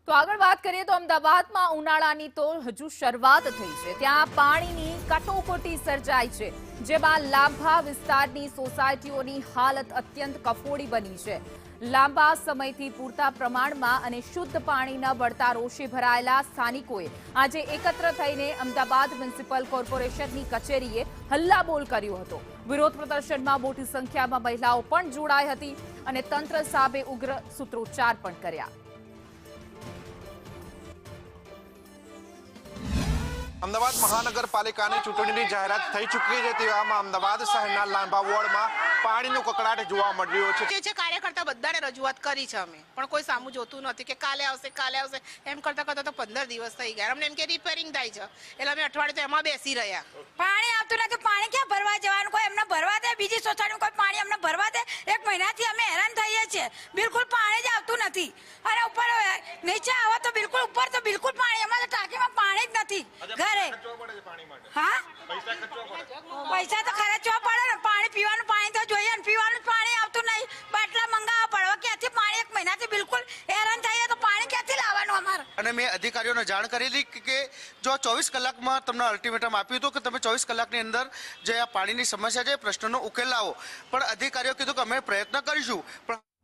તો આગળ વાત કરીએ તો અમદાવાદમાં ઉનાળાની તો હજુ શરૂઆત થઈ છે। ત્યાં પાણીની કટોકટી સર્જાઈ છે, જેમાં લાંભા વિસ્તારની સોસાયટીઓની હાલત અત્યંત કફોડી બની છે। લાંબા સમયથી પૂરતા પ્રમાણમાં અને શુદ્ધ પાણી ન મળતા રોષે ભરાયેલા સ્થાનિકોએ આજે એકત્ર થઈને અમદાવાદ મ્યુનિસિપલ કોર્પોરેશનની કચેરીએ હલ્લાબોલ કર્યો હતો। વિરોધ પ્રદર્શનમાં મોટી સંખ્યામાં મહિલાઓ પણ જોડાઈ હતી અને તંત્ર સામે ઉગ્ર સૂત્રોચ્ચાર પણ કર્યા। અમદાવાદ મહાનગરપાલિકાની ચૂંટણીની જાહેરાત થઈ ચૂકી છે, તેવામાં અમદાવાદ શહેરના લાંબા વોર્ડમાં પાણીનો કકળાટ જોવા મળી રહ્યો છે। કાર્યકર્તા બધાને રજૂઆત કરી છે અમે, પણ કોઈ સામું જોતું નથી કે કાલે આવશે એમ કરતા કરતા તો 15 દિવસ થઈ ગયા। અમને એમ કે રિપેરિંગ થાય છે, એટલે અમે અઠવાડિયે તો એમાં બેસી રહ્યા। પાણી આવતું નથી, પાણી ક્યાં ભરવા જવાનું? કોઈ એમને ભરવા દે, બીજી સોસાયટીનું કોઈ પાણી અમને ભરવા દે? એક મહિનાથી અમે હેરાન થઈએ છીએ, બિલકુલ પાણી જ આવતું નથી। અને ઉપર નીચે આવો તો બિલકુલ, ઉપર તો બિલકુલ પાણી, અમારે ટાંકીમાં પાણી જ નથી ઘરે। હા, પૈસા તો ખર્ચવા પડે ને, પાણી પીવાનું પાણી તો જોઈએ ને, પીવાનું પાણી આવતું નહીં, બાટલા મંગાવવા પડે। ક્યાંથી પાણી? એક મહિનાથી બિલકુલ હેરાન થઈએ તો પાણી ક્યાંથી લાવવાનું અમારે? અને મેં અધિકારીઓને જાણ કરેલી કે જો 24 કલાકમાં તમને અલ્ટિમેટમ આપ્યું હતું કે તમે 24 કલાકની અંદર જે આ પાણીની સમસ્યા છે પ્રશ્નનો ઉકેલ લાવો, પણ અધિકારીઓ કીધું કે અમે પ્રયત્ન કરીશું, પણ